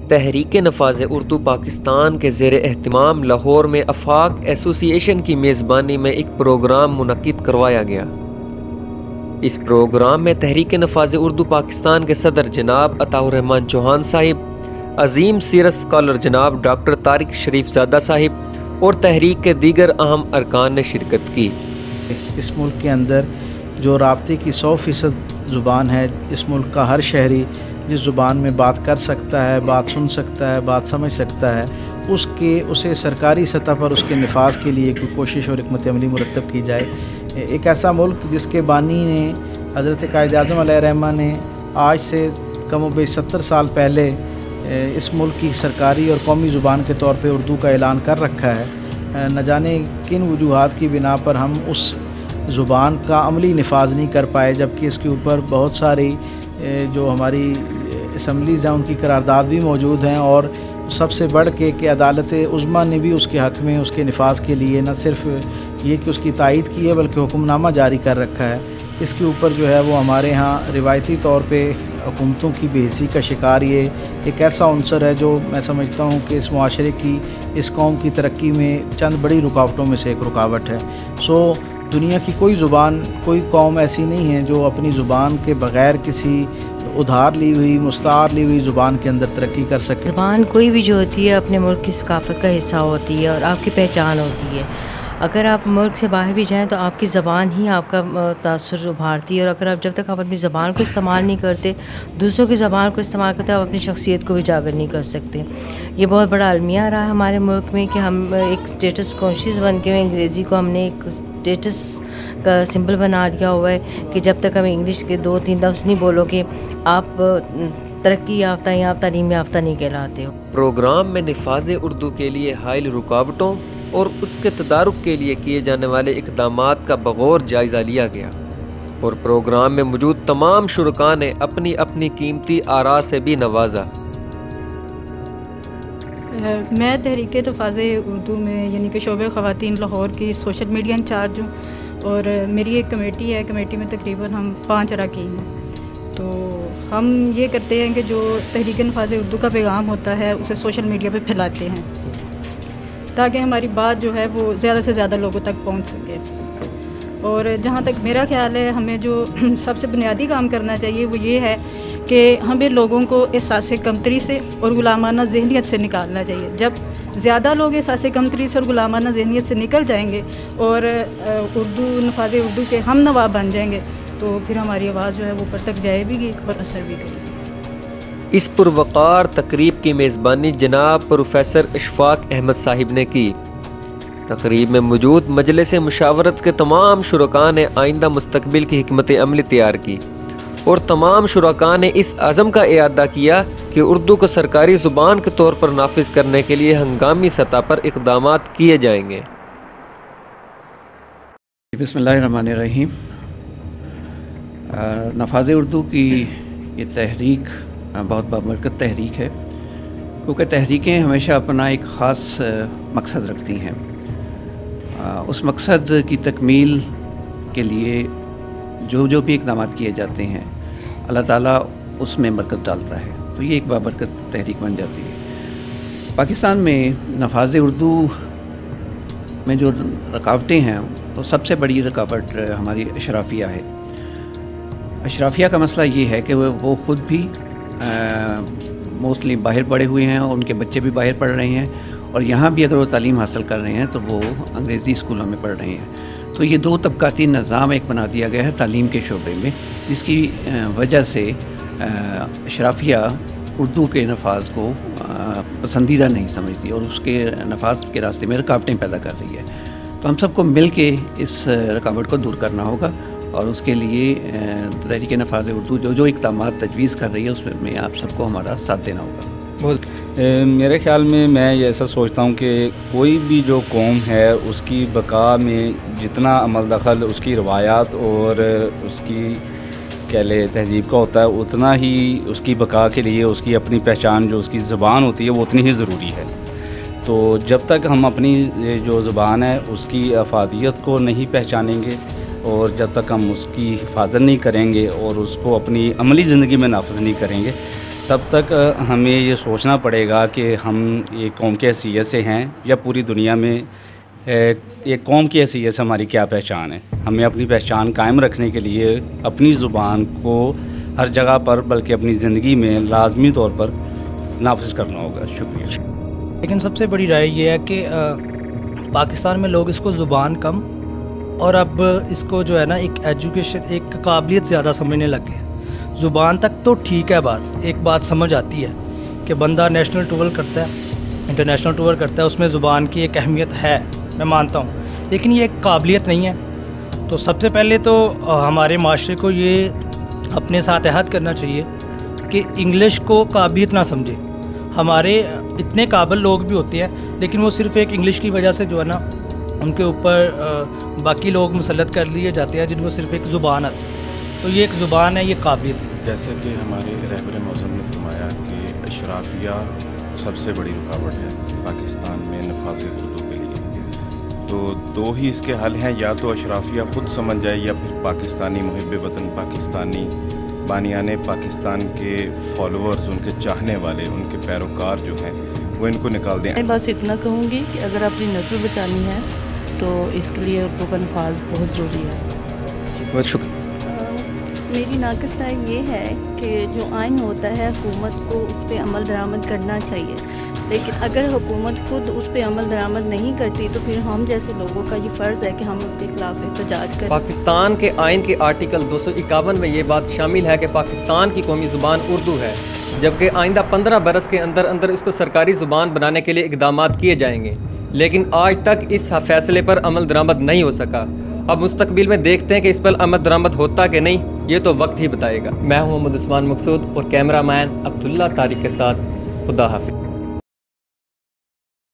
تحریک نفاذ اردو پاکستان کے زیر اہتمام لاہور میں آفاق ایسوسی ایشن کی میزبانی میں ایک پروگرام منعقد کروایا گیا۔ اس پروگرام میں تحریک نفاذ اردو پاکستان کے صدر جناب عطاء الرحمن چوہان صاحب، عظیم سیرت اسکالر جناب ڈاکٹر طارق شریف زادہ صاحب اور تحریک کے دیگر اہم ارکان نے شرکت کی۔ اس ملک کے اندر جو رابطے کی 100% زبان ہے، اس ملک کا ہر شہری جس زبان میں بات کر سکتا ہے، بات سن سکتا ہے، بات سمجھ سکتا ہے، اسے سرکاری سطح پر اس کے نفاذ کے لیے کوئی کوشش اور حکمت عملی مرتب کی جائے۔ ایک ایسا ملک جس کے بانی نے حضرت قائد اعظم علیہ الرحمہ نے آج سے کم و بیش 70 سال پہلے اس ملک کی سرکاری اور قومی زبان کے طور پہ اردو کا اعلان کر رکھا ہے۔ نہ جانے کن وجوہات کی بنا پر ہم اس زبان کا عملی نفاذ نہیں کر پائے، جبکہ اس کے اوپر بہت ساری جو ہماری اسمبلیز ہیں ان کی قرارداد بھی موجود ہیں، اور سب سے بڑھ کے کہ عدالت عظمیٰ نے بھی اس کے حق میں اس کے نفاذ کے لیے نہ صرف یہ کہ اس کی تائید کی ہے بلکہ حکم نامہ جاری کر رکھا ہے۔ اس کے اوپر جو ہے وہ ہمارے ہاں روایتی طور پہ حکومتوں کی بے حسی کا شکار یہ ایک ایسا عنصر ہے جو میں سمجھتا ہوں کہ اس معاشرے کی، اس قوم کی ترقی میں چند بڑی رکاوٹوں میں سے ایک رکاوٹ ہے۔ دنیا کی کوئی زبان، کوئی قوم ایسی نہیں ہے جو اپنی زبان کے بغیر کسی ادھار لی ہوئی، مستعار لی ہوئی زبان کے اندر ترقی کر سکے۔ زبان کوئی بھی جو ہوتی ہے اپنے ملک کی ثقافت کا حصہ ہوتی ہے اور آپ کی پہچان ہوتی ہے۔ اگر آپ ملک سے باہر بھی جائیں تو آپ کی زبان ہی آپ کا تاثر ابھارتی ہے، اور اگر جب تک آپ اپنی زبان کو استعمال نہیں کرتے، دوسروں کی زبان کو استعمال کرتے، آپ اپنی شخصیت کو بھی اجاگر نہیں کر سکتے۔ یہ بہت بڑا المیہ رہا ہے ہمارے ملک میں کہ ہم ایک اسٹیٹس کانشیس بن کے انگریزی کو ہم نے ایک اسٹیٹس کا سمبل بنا لیا ہوا ہے کہ جب تک ہم انگلش کے 2-3 لفظ نہیں بولو گے آپ ترقی یافتہ یا آپ تعلیم یافتہ نہیں کہلاتے ہو۔ پروگرام میں نفاذ اردو کے لیے حائل رکاوٹوں اور اس کے تدارک کے لیے کیے جانے والے اقدامات کا بغور جائزہ لیا گیا، اور پروگرام میں موجود تمام شرکاء نے اپنی اپنی قیمتی آراء سے بھی نوازا۔ میں تحریک نفاذ اردو میں یعنی کہ شعبہ خواتین لاہور کی سوشل میڈیا انچارج ہوں، اور میری ایک کمیٹی ہے، کمیٹی میں تقریباً ہم 5 اراکین ہیں۔ تو ہم یہ کرتے ہیں کہ جو تحریک نفاذ اردو کا پیغام ہوتا ہے اسے سوشل میڈیا پہ پھیلاتے ہیں تاکہ ہماری بات جو ہے وہ زیادہ سے زیادہ لوگوں تک پہنچ سکے۔ اور جہاں تک میرا خیال ہے ہمیں جو سب سے بنیادی کام کرنا چاہیے وہ یہ ہے کہ ہمیں لوگوں کو احساس کمتری سے اور غلامانہ ذہنیت سے نکالنا چاہیے۔ جب زیادہ لوگ احساس کمتری سے اور غلامانہ ذہنیت سے نکل جائیں گے اور اردو نفاذ اردو کے ہم نوا بن جائیں گے تو پھر ہماری آواز جو ہے وہ اوپر تک جائے بھی گی اور اثر بھی کرے گی۔ اس پروقار تقریب کی میزبانی جناب پروفیسر اشفاق احمد صاحب نے کی۔ تقریب میں موجود مجلس مشاورت کے تمام شرکاء نے آئندہ مستقبل کی حکمت عملی تیار کی، اور تمام شرکاء نے اس عزم کا اعادہ کیا کہ اردو کو سرکاری زبان کے طور پر نافذ کرنے کے لیے ہنگامی سطح پر اقدامات کیے جائیں گے۔ بسم اللہ الرحمن الرحیم۔ نفاذ اردو کی یہ تحریک بہت بابرکت تحریک ہے، کیونکہ تحریکیں ہمیشہ اپنا ایک خاص مقصد رکھتی ہیں۔ اس مقصد کی تکمیل کے لیے جو بھی اقدامات کیے جاتے ہیں اللہ تعالیٰ اس میں برکت ڈالتا ہے، تو یہ ایک بابرکت تحریک بن جاتی ہے۔ پاکستان میں نفاذ اردو میں جو رکاوٹیں ہیں تو سب سے بڑی رکاوٹ ہماری اشرافیہ ہے۔ اشرافیہ کا مسئلہ یہ ہے کہ وہ خود بھی موسٹلی باہر پڑھے ہوئے ہیں، اور ان کے بچے بھی باہر پڑھ رہے ہیں، اور یہاں بھی اگر وہ تعلیم حاصل کر رہے ہیں تو وہ انگریزی اسکولوں میں پڑھ رہے ہیں۔ تو یہ 2 طبقاتی نظام ایک بنا دیا گیا ہے تعلیم کے شعبے میں، جس کی وجہ سے اشرافیہ اردو کے نفاذ کو پسندیدہ نہیں سمجھتی اور اس کے نفاذ کے راستے میں رکاوٹیں پیدا کر رہی ہے۔ تو ہم سب کو مل کے اس رکاوٹ کو دور کرنا ہوگا، اور اس کے لیے تحریک نفاذ اردو جو اقدامات تجویز کر رہی ہے اس میں آپ سب کو ہمارا ساتھ دینا ہوگا۔ میرے خیال میں یہ ایسا سوچتا ہوں کہ کوئی بھی جو قوم ہے اس کی بقا میں جتنا عمل دخل اس کی روایات اور اس کی تہذیب کا ہوتا ہے، اتنا ہی اس کی بقا کے لیے اس کی اپنی پہچان جو اس کی زبان ہوتی ہے وہ اتنی ہی ضروری ہے۔ تو جب تک ہم اپنی جو زبان ہے اس کی افادیت کو نہیں پہچانیں گے، اور جب تک ہم اس کی حفاظت نہیں کریں گے اور اس کو اپنی عملی زندگی میں نافذ نہیں کریں گے، تب تک ہمیں یہ سوچنا پڑے گا کہ ہم ایک قوم کی حیثیت سے ہیں یا پوری دنیا میں ایک قوم کی حیثیت سے ہماری کیا پہچان ہے. ہمیں اپنی پہچان قائم رکھنے کے لیے اپنی زبان کو ہر جگہ پر بلکہ اپنی زندگی میں لازمی طور پر نافذ کرنا ہوگا. شکریہ. لیکن سب سے بڑی رائے یہ ہے کہ پاکستان میں لوگ اس کو زبان کم اور اب اس کو جو ہے نا ایک ایجوکیشن ایک قابلیت زیادہ سمجھنے لگ گئے ہیں. زبان تک تو ٹھیک ہے ایک بات سمجھ آتی ہے کہ بندہ نیشنل ٹور کرتا ہے, انٹرنیشنل ٹور کرتا ہے, اس میں زبان کی ایک اہمیت ہے, میں مانتا ہوں, لیکن یہ ایک قابلیت نہیں ہے. تو سب سے پہلے تو ہمارے معاشرے کو یہ اپنے ساتھ عہد کرنا چاہیے کہ انگلش کو قابلیت نہ سمجھے. ہمارے اتنے قابل لوگ بھی ہوتے ہیں لیکن وہ صرف ایک انگلش کی وجہ سے جو ہے نا ان کے اوپر باقی لوگ مسلط کر لیے جاتے ہیں جن کو صرف ایک زبان آتی ہے. تو یہ ایک زبان ہے, یہ قابلیت ہے. جیسے کہ ہمارے رہبر معظم نے فرمایا کہ اشرافیہ سب سے بڑی رکاوٹ ہے پاکستان میں نفاذ اردو کے لیے. تو دو ہی اس کے حل ہیں, یا تو اشرافیہ خود سمجھ جائے یا پھر پاکستانی محب وطن, پاکستانی بانیان پاکستان کے فالوورز, ان کے چاہنے والے, ان کے پیروکار جو ہیں وہ ان کو نکال دیں. میں بس اتنا کہوں گی کہ اگر اپنی نسل بچانی ہے تو اس کے لیے اردو کا نفاذ بہت ضروری ہے. بہت شکریہ. میری ناقص رائے یہ ہے کہ جو آئین ہوتا ہے حکومت کو اس پہ عمل درآمد کرنا چاہیے, لیکن اگر حکومت خود اس پہ عمل درآمد نہیں کرتی تو پھر ہم جیسے لوگوں کا یہ فرض ہے کہ ہم اس کے خلاف احتجاج کریں. پاکستان کے آئین کے آرٹیکل 251 میں یہ بات شامل ہے کہ پاکستان کی قومی زبان اردو ہے, جبکہ آئندہ 15 برس کے اندر اندر اس کو سرکاری زبان بنانے کے لیے اقدامات کیے جائیں گے, لیکن آج تک اس فیصلے پر عمل درآمد نہیں ہو سکا. اب مستقبل میں دیکھتے ہیں کہ اس پر عمل درآمد ہوتا کہ نہیں, یہ تو وقت ہی بتائے گا. میں ہوں محمد عثمان مقصود اور کیمرہ مین عبداللہ طارق کے ساتھ. خدا حافظ.